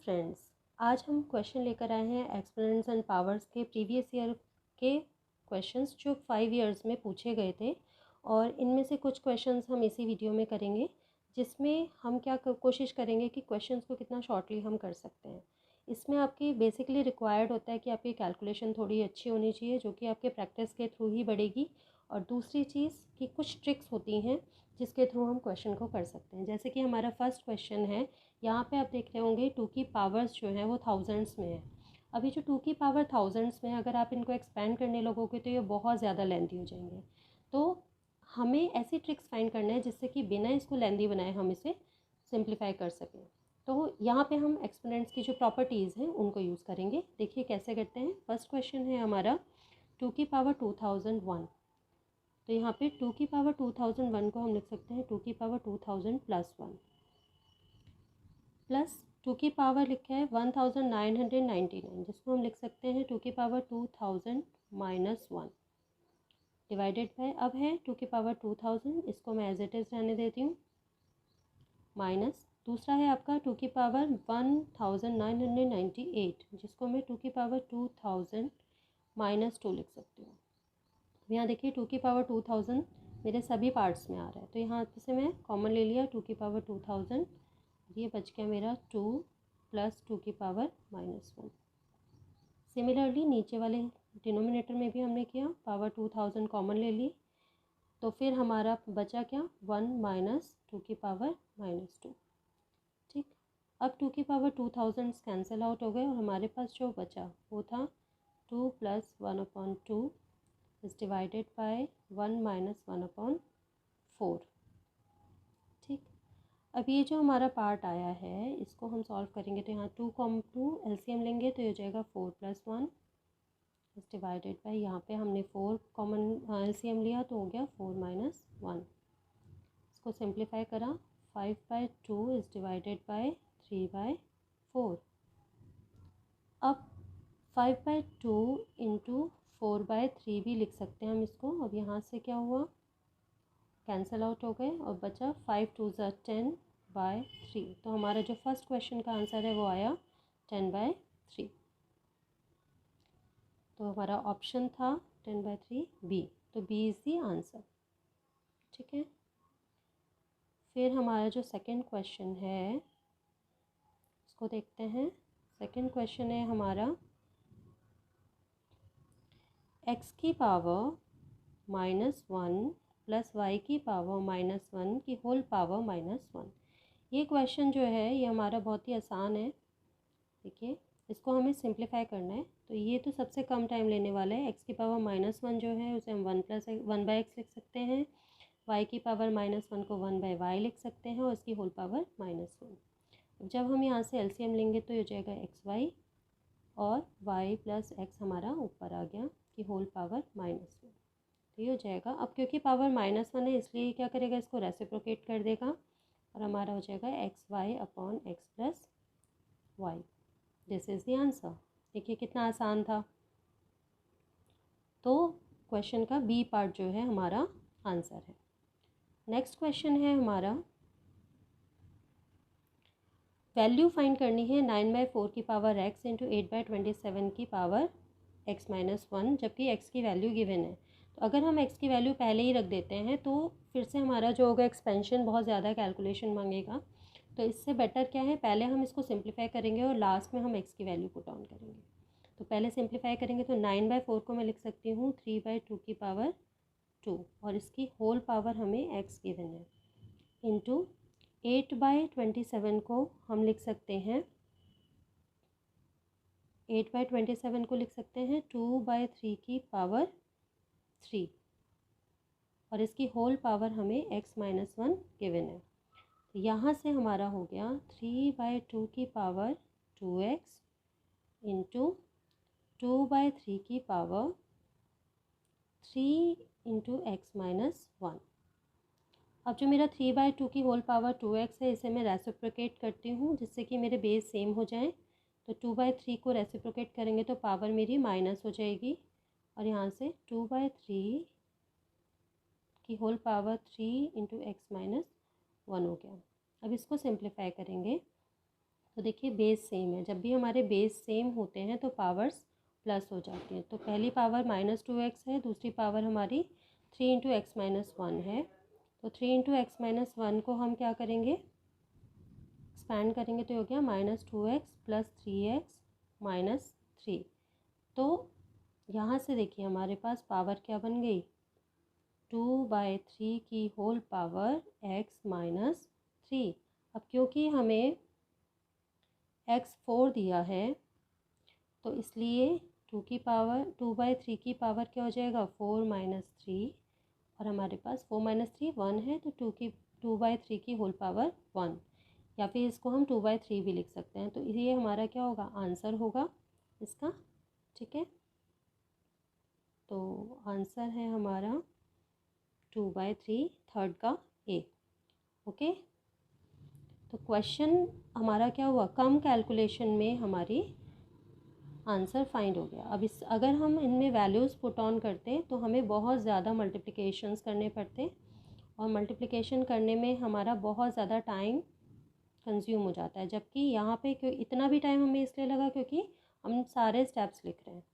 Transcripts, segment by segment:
Friends, आज हम question लेकर आए हैं एक्सपोनेंट्स एंड पावर्स के प्रीवियस ईयर के क्वेश्चंस जो 5 इयर्स में पूछे गए थे। और इनमें से कुछ क्वेश्चंस हम इसी वीडियो में करेंगे, जिसमें हम क्या कोशिश करेंगे कि क्वेश्चंस को कितना शॉर्टली हम कर सकते हैं। इसमें आपकी बेसिकली रिक्वायर्ड होता है कि आपकी कैलकुलेशन थोड़ी अच्छी होनी चाहिए, जो कि आपके प्रैक्टिस के थ्रू ही बढ़ेगी। और दूसरी चीज़ कि कुछ ट्रिक्स होती हैं जिसके थ्रू हम क्वेश्चन को कर सकते हैं। जैसे कि हमारा फर्स्ट क्वेश्चन है, यहाँ पे आप देख रहे होंगे 2 की पावर्स जो हैं वो थाउजेंड्स में है। अभी जो 2 की पावर थाउजेंड्स में, अगर आप इनको एक्सपेंड करने लगोगे तो ये बहुत ज़्यादा लेंथी हो जाएंगे। तो हमें ऐसी ट्रिक्स फाइंड करना है जिससे कि बिना इसको लेंथी बनाए हम इसे सिंप्लीफाई कर सकें। तो यहाँ पे हम एक्सपोनेंट्स की जो प्रॉपर्टीज़ हैं उनको यूज़ करेंगे। देखिए कैसे करते हैं। फर्स्ट क्वेश्चन है हमारा 2 की पावर 2001। तो यहाँ पे 2 की पावर 2001 को हम लिख सकते हैं 2 की पावर 2000 प्लस 1, प्लस 2 की पावर लिखा है 1999, जिसको हम लिख सकते हैं 2 की पावर 2000 माइनस 1, डिवाइडेड बाय, अब है 2 की पावर 2000, इसको मैं एज इट इज़ रहने देती हूँ, माइनस दूसरा है आपका 2 की पावर 1998, जिसको मैं 2 की पावर 2000 माइनस 2 लिख सकती हूँ। यहाँ देखिए 2 की पावर 2000 मेरे सभी पार्ट्स में आ रहा है, तो यहाँ से मैं कॉमन ले लिया 2 की पावर 2000, ये बच गया मेरा 2 प्लस 2 की पावर माइनस 1। सिमिलरली नीचे वाले डिनोमिनेटर में भी हमने किया, पावर 2000 कॉमन ले ली, तो फिर हमारा बचा क्या 1 माइनस 2 की पावर माइनस 2। ठीक, अब 2 की पावर 2000 कैंसिल आउट हो गए और हमारे पास जो बचा वो था 2 plus 1/2 is divided by 1 minus 1/4। ठीक, अब ये जो हमारा पार्ट आया है इसको हम सॉल्व करेंगे, तो यहाँ 2 एलसीएम लेंगे तो ये हो जाएगा 4 प्लस 1 इज डिवाइडेड बाय, यहाँ पे हमने 4 कॉमन एलसीएम लिया तो हो गया 4 माइनस 1। इसको सिंप्लीफाई करा, 5/2 इज डिवाइडेड बाय 3/4। अब 5/2 इंटू 4/3 भी लिख सकते हैं हम इसको। अब यहाँ से क्या हुआ, कैंसिल आउट हो गए और बचा 5 2 ज़ा 10/3। तो हमारा जो फर्स्ट क्वेश्चन का आंसर है वो आया 10/3। तो हमारा ऑप्शन था 10/3 बी, तो बी इज़ दी आंसर। ठीक है, फिर हमारा जो सेकंड क्वेश्चन है उसको देखते हैं। सेकंड क्वेश्चन है हमारा x की पावर -1 प्लस वाई की पावर -1 की होल पावर -1। ये क्वेश्चन जो है ये हमारा बहुत ही आसान है। देखिए इसको हमें सिंप्लीफाई करना है, तो ये तो सबसे कम टाइम लेने वाला है। x की पावर -1 जो है उसे हम 1 लिख सकते हैं, y की पावर -1 को 1/y लिख सकते हैं और इसकी होल पावर -1। अब जब हम यहाँ से एलसीएम लेंगे तो ये हो जाएगा xy और y प्लस x हमारा ऊपर आ गया कि होल पावर -1, तो ये हो जाएगा। अब क्योंकि पावर -1 है इसलिए क्या करेगा, इसको रेसिप्रोकेट कर देगा और हमारा हो जाएगा xy/x plus Y. This is the answer. देखिए कितना आसान था। तो क्वेश्चन का बी पार्ट जो है हमारा आंसर है। नेक्स्ट क्वेश्चन है हमारा, वैल्यू फाइंड करनी है 9/4 की पावर x इंटू 8/27 की पावर x-1, जबकि x की वैल्यू गिवन है। तो अगर हम x की वैल्यू पहले ही रख देते हैं तो फिर से हमारा जो होगा एक्सपेंशन बहुत ज़्यादा कैलकुलेशन मांगेगा। तो इससे बेटर क्या है, पहले हम इसको सिंप्लीफाई करेंगे और लास्ट में हम x की वैल्यू पुट डाउन करेंगे। तो पहले सिंप्लीफाई करेंगे तो 9/4 को मैं लिख सकती हूँ 3/2 की पावर 2 और इसकी होल पावर हमें x गिवन है, इंटू 8/27 को हम लिख सकते हैं 8/27 को लिख सकते हैं 2/3 की पावर 3 और इसकी होल पावर हमें x-1 गिवन है। तो यहाँ से हमारा हो गया 3/2 की पावर 2x इंटू 2/3 की पावर 3 इंटू x-1। अब जो मेरा 3/2 की होल पावर 2x है इसे मैं रेसिप्रोकेट करती हूँ जिससे कि मेरे बेस सेम हो जाएं। तो 2/3 को रेसिप्रोकेट करेंगे तो पावर मेरी माइनस हो जाएगी और यहाँ से 2/3 की होल पावर 3 इंटू x-1 हो गया। अब इसको सिंप्लीफाई करेंगे तो देखिए बेस सेम है, जब भी हमारे बेस सेम होते हैं तो पावर्स प्लस हो जाती हैं। तो पहली पावर -2x है, दूसरी पावर हमारी 3 × x-1 है। तो 3 × x-1 को हम क्या करेंगे, एक्सपैंड करेंगे तो हो गया -2x + 3x - 3। तो यहाँ से देखिए हमारे पास पावर क्या बन गई, 2/3 की होल पावर x - 3। अब क्योंकि हमें x 4 दिया है तो इसलिए 2/3 की पावर क्या हो जाएगा, 4 - 3, और हमारे पास 4 - 3 1 है, तो 2/3 की होल पावर 1, या फिर इसको हम 2/3 भी लिख सकते हैं। तो ये हमारा क्या होगा, आंसर होगा इसका। ठीक है, तो आंसर है हमारा 2/3 थर्ड का ए। ओके, तो क्वेश्चन हमारा क्या हुआ, कम कैलकुलेशन में हमारी आंसर फाइंड हो गया। अब इस अगर हम इनमें वैल्यूज़ पुट ऑन करते तो हमें बहुत ज़्यादा मल्टीप्लिकेशंस करने पड़ते, और मल्टीप्लिकेशन करने में हमारा बहुत ज़्यादा टाइम कंज्यूम हो जाता है। जबकि यहाँ पे क्यों इतना भी टाइम हमें इसलिए लगा, क्योंकि हम सारे स्टेप्स लिख रहे हैं।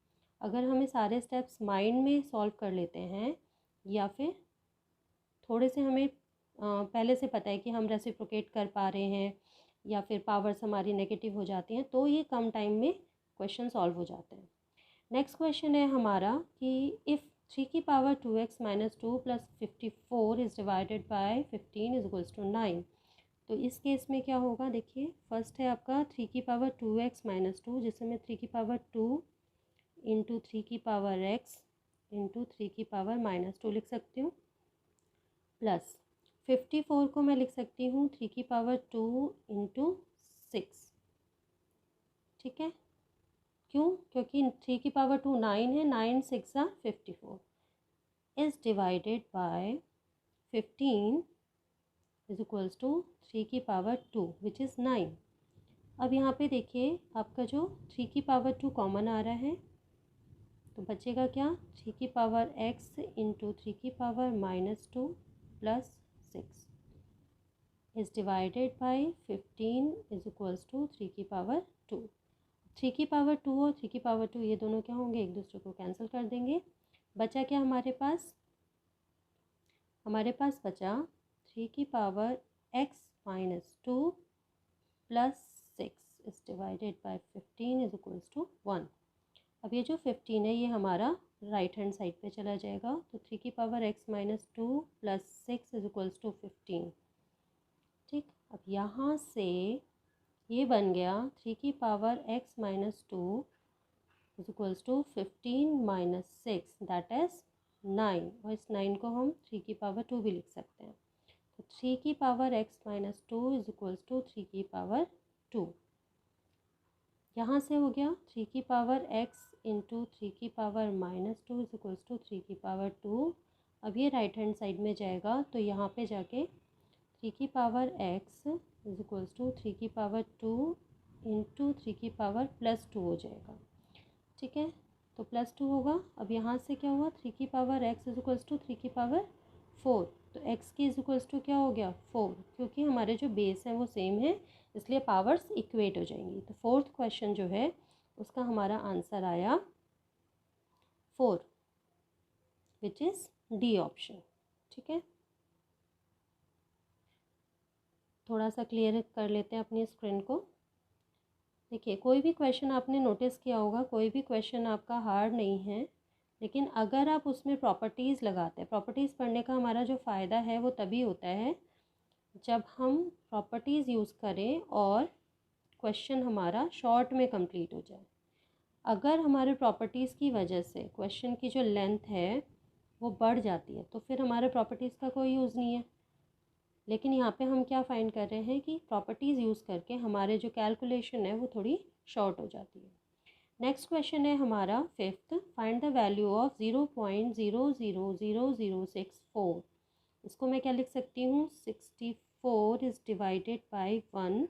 अगर हमें सारे स्टेप्स माइंड में सॉल्व कर लेते हैं, या फिर थोड़े से हमें पहले से पता है कि हम रेसिप्रोकेट कर पा रहे हैं, या फिर पावर्स हमारी नेगेटिव हो जाती हैं, तो ये कम टाइम में क्वेश्चन सॉल्व हो जाते हैं। नेक्स्ट क्वेश्चन है हमारा कि इफ़ 3 की power 2x - 2 + 54 is divided bye 15 = 9। तो इस केस में क्या होगा, देखिए फर्स्ट है आपका 3 की पावर 2x - 2, जिसे मैं 3 की पावर 2 × 3 की पावर x × 3 की पावर -2 लिख सकती हूँ, प्लस 54 को मैं लिख सकती हूँ 3 की पावर 2 × 6। ठीक है, क्यों, क्योंकि 3 की पावर 2 9 है, 9 × 6 = 54 इज़ डिवाइडेड बाय 15 = 3 की पावर 2 विच इज़ 9। अब यहाँ पे देखिए आपका जो 3 की पावर 2 कॉमन आ रहा है, तो बचेगा क्या, 3 की पावर x × 3 की पावर -2 + 6 इज़ डिवाइडेड बाय 15 = 3 की पावर 2। 3 की पावर 2 और 3 की पावर 2 ये दोनों क्या होंगे, एक दूसरे को कैंसिल कर देंगे। बचा क्या हमारे पास बचा 3 की power x - 2 + 6 is divided bye 15 = 1। अब ये जो 15 है ये हमारा राइट हैंड साइड पे चला जाएगा, तो 3 की पावर x - 2 + 6 = 15। ठीक, अब यहाँ से ये बन गया 3 की पावर x - 2 = 15 - 6 दैट इज़ 9, और इस 9 को हम 3 की पावर 2 भी लिख सकते हैं। तो 3 की पावर x - 2 = 3 की पावर 2। यहाँ से हो गया 3 की पावर x × 3 की पावर -2 = 3 की पावर 2। अब ये राइट हैंड साइड में जाएगा, तो यहाँ पे जाके 3 की पावर x = 3 की पावर 2 × 3 की पावर +2 हो जाएगा। ठीक है, तो +2 होगा। अब यहाँ से क्या हुआ, 3 की पावर x = 3 की पावर 4, तो x की = क्या हो गया 4, क्योंकि हमारे जो बेस है वो सेम है, इसलिए पावर्स इक्वेट हो जाएंगी। तो फोर्थ क्वेश्चन जो है उसका हमारा आंसर आया 4 विच इज़ डी ऑप्शन। ठीक है, थोड़ा सा क्लियर कर लेते हैं अपनी स्क्रीन को। देखिए कोई भी क्वेश्चन आपने नोटिस किया होगा, कोई भी क्वेश्चन आपका हार्ड नहीं है, लेकिन अगर आप उसमें प्रॉपर्टीज़ लगाते हैं, प्रॉपर्टीज़ पढ़ने का हमारा जो फ़ायदा है वो तभी होता है जब हम प्रॉपर्टीज़ यूज़ करें और क्वेश्चन हमारा शॉर्ट में कंप्लीट हो जाए। अगर हमारे प्रॉपर्टीज़ की वजह से क्वेश्चन की जो लेंथ है वो बढ़ जाती है, तो फिर हमारे प्रॉपर्टीज़ का कोई यूज़ नहीं है। लेकिन यहाँ पे हम क्या फाइंड कर रहे हैं कि प्रॉपर्टीज़ यूज़ करके हमारे जो कैलकुलेशन है वो थोड़ी शॉर्ट हो जाती है। नेक्स्ट क्वेश्चन है हमारा fifth, find the value of 0.000064। इसको मैं क्या लिख सकती हूँ, 64 इज़ डिवाइडेड बाई 1,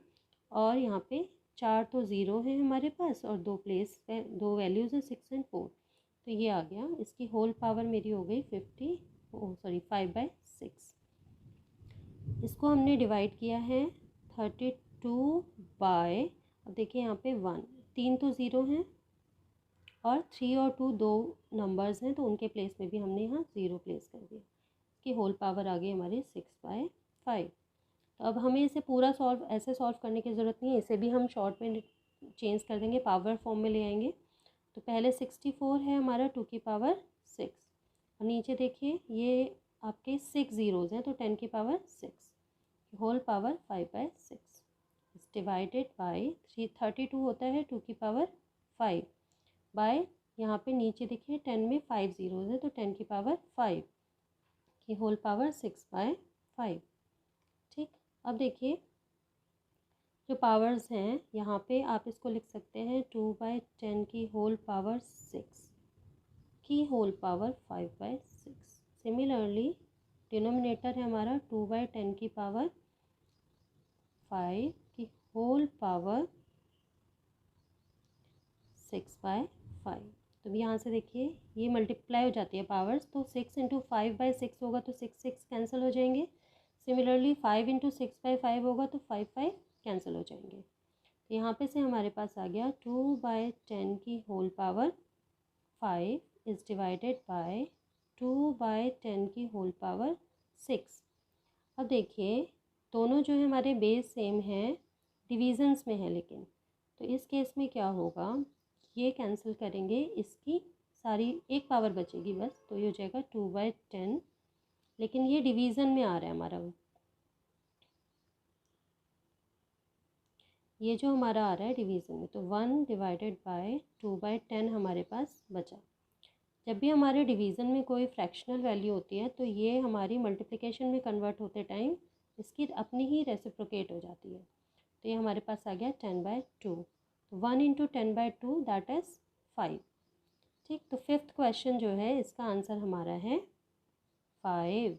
और यहाँ पे 4 तो ज़ीरो है हमारे पास, और दो वैल्यूज़ है 6 और 4, तो ये आ गया। इसकी होल पावर मेरी हो गई 5/6। इसको हमने डिवाइड किया है 32 बाय अब देखिए यहाँ पे 1, 3 तो ज़ीरो हैं और 3 और 2 दो नंबर्स हैं, तो उनके प्लेस में भी हमने यहाँ ज़ीरो प्लेस कर दिया। इसकी होल पावर आ गई हमारी 6/5। तो अब हमें इसे पूरा ऐसे सॉल्व करने की ज़रूरत नहीं है, इसे भी हम शॉर्ट में चेंज कर देंगे, पावर फॉर्म में ले आएंगे। तो पहले 64 है हमारा 2 की पावर 6, और नीचे देखिए ये आपके 6 ज़ीरोज़ हैं, तो 10 की पावर 6, होल पावर 5/6 इस डिवाइडेड बाई 32 होता है 2 की पावर 5 बाय, यहाँ पे नीचे देखिए 10 में 5 ज़ीरोज़ है, तो 10 की पावर 5 की होल पावर 6/5। ठीक, अब देखिए जो पावर्स हैं यहाँ पे आप इसको लिख सकते हैं 2/10 की होल पावर 6 की होल पावर 5/6। सिमिलरली डिनोमिनेटर है हमारा 2/10 की पावर 5 की होल पावर 6/5। तो भी यहाँ से देखिए ये मल्टीप्लाई हो जाती है पावर्स, तो 6 इंटू 5/6 होगा तो 6 कैंसिल हो जाएंगे। सिमिलरली 5 इंटू 6/5 होगा तो 5 कैंसिल हो जाएंगे। तो यहाँ पे से हमारे पास आ गया 2/10 की whole power 5 is divided by 2/10 की होल पावर 6। अब देखिए दोनों जो है हमारे बेस सेम हैं, डिविजन्स में है, लेकिन तो इस केस में क्या होगा, ये कैंसिल करेंगे, इसकी सारी एक पावर बचेगी बस, तो ये हो जाएगा 2/10, लेकिन ये डिवीज़न में आ रहा है हमारा, ये जो हमारा आ रहा है डिवीज़न में, तो 1 डिवाइडेड बाय 2/10 हमारे पास बचा। जब भी हमारे डिवीज़न में कोई फ्रैक्शनल वैल्यू होती है तो ये हमारी मल्टीप्लिकेशन में कन्वर्ट होते टाइम इसकी अपनी ही रेसिप्रोकेट हो जाती है। तो ये हमारे पास आ गया 10/2, 1 इंटू 10/2 दैट इज़ 5। ठीक, तो फिफ्थ क्वेश्चन जो है इसका आंसर हमारा है 5,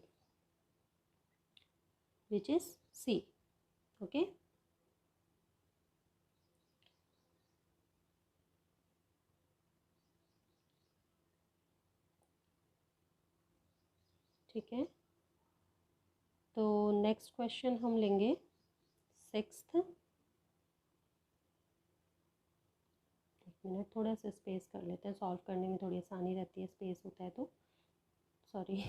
विच इज़ सी। ओके, ठीक है, तो नेक्स्ट क्वेश्चन हम लेंगे सिक्स्थ। एक मिनट, थोड़ा सा स्पेस कर लेते हैं, सॉल्व करने में थोड़ी आसानी रहती है, स्पेस होता है तो, सॉरी।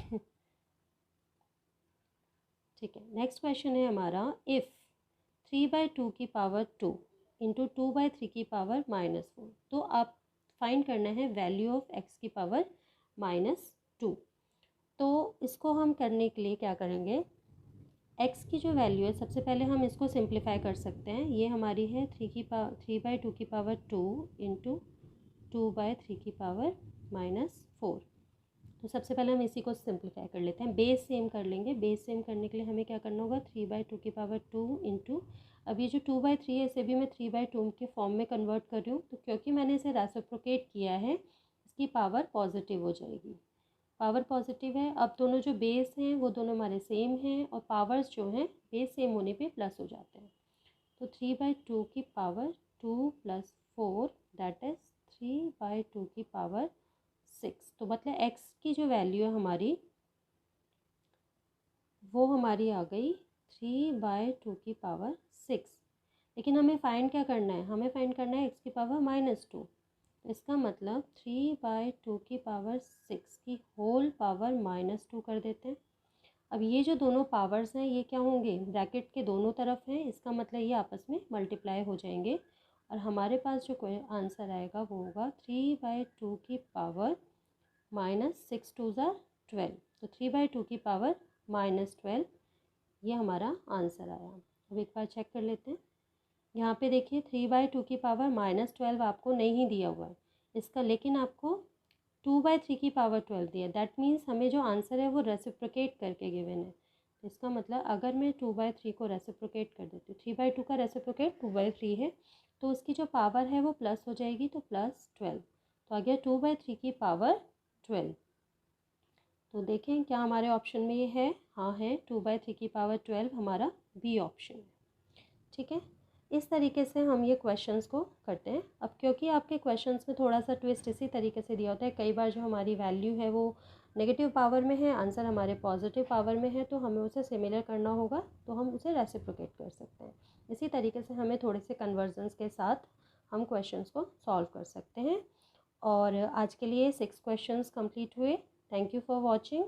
ठीक है, नेक्स्ट क्वेश्चन है हमारा, इफ़ 3/2 की पावर 2 इंटू 2/3 की पावर -4, तो आप फाइंड करना है वैल्यू ऑफ x की पावर -2। तो इसको हम करने के लिए क्या करेंगे, x की जो वैल्यू है सबसे पहले हम इसको सिंप्लीफाई कर सकते हैं। ये हमारी है 3/2 की पावर 2 इंटू 2/3 की पावर -4। तो सबसे पहले हम इसी को सिंप्लीफाई कर लेते हैं, बेस सेम कर लेंगे। बेस सेम करने के लिए हमें क्या करना होगा, 3/2 की पावर 2 इंटू, अब ये जो 2/3 है इसे भी मैं 3/2 के फॉर्म में कन्वर्ट कर रही हूँ, तो क्योंकि मैंने इसे रेसिप्रोकेट किया है इसकी पावर पॉजिटिव हो जाएगी, पावर पॉजिटिव है। अब दोनों जो बेस हैं वो दोनों हमारे सेम हैं, और पावर्स जो हैं बेस सेम होने पे प्लस हो जाते हैं। तो 3/2 की पावर 2 + 4 दैट इज़ 3/2 की पावर 6। तो मतलब x की जो वैल्यू है हमारी वो हमारी आ गई 3/2 की पावर 6। लेकिन हमें फाइंड क्या करना है, हमें फाइंड करना है x की पावर -2। तो इसका मतलब 3/2 की पावर 6 की होल पावर -2 कर देते हैं। अब ये जो दोनों पावर्स हैं ये क्या होंगे, ब्रैकेट के दोनों तरफ हैं, इसका मतलब ये आपस में मल्टीप्लाई हो जाएंगे, और हमारे पास जो आंसर आएगा वो होगा 3/2 की पावर -6 2 ज़ा 12। तो 3/2 की पावर -12 ये हमारा आंसर आया। अब एक बार चेक कर लेते हैं, यहाँ पे देखिए 3/2 की पावर -12 आपको नहीं दिया हुआ है इसका, लेकिन आपको 2/3 की पावर 12 दिया। दैट मीन्स हमें जो आंसर है वो रेसिप्रोकेट करके गिवन है। तो इसका मतलब अगर मैं 2/3 को रेसिप्रोकेट कर देती हूँ, 3/2 का रेसिप्रोकेट 2/3 है, तो उसकी जो पावर है वो प्लस हो जाएगी, तो +12। तो आ गया 2/3 की पावर 12। तो देखें क्या हमारे ऑप्शन में ये है, हाँ है, 2/3 की पावर 12 हमारा बी ऑप्शन है। ठीक है, इस तरीके से हम ये क्वेश्चंस को करते हैं। अब क्योंकि आपके क्वेश्चंस में थोड़ा सा ट्विस्ट इसी तरीके से दिया होता है, कई बार जो हमारी वैल्यू है वो नेगेटिव पावर में है, आंसर हमारे पॉजिटिव पावर में है, तो हमें उसे सिमिलर करना होगा, तो हम उसे रेसिप्रोकेट कर सकते हैं। इसी तरीके से हमें थोड़े से कन्वर्जन्स के साथ हम क्वेश्चंस को सॉल्व कर सकते हैं। और आज के लिए 6 क्वेश्चंस कंप्लीट हुए। Thank you for watching.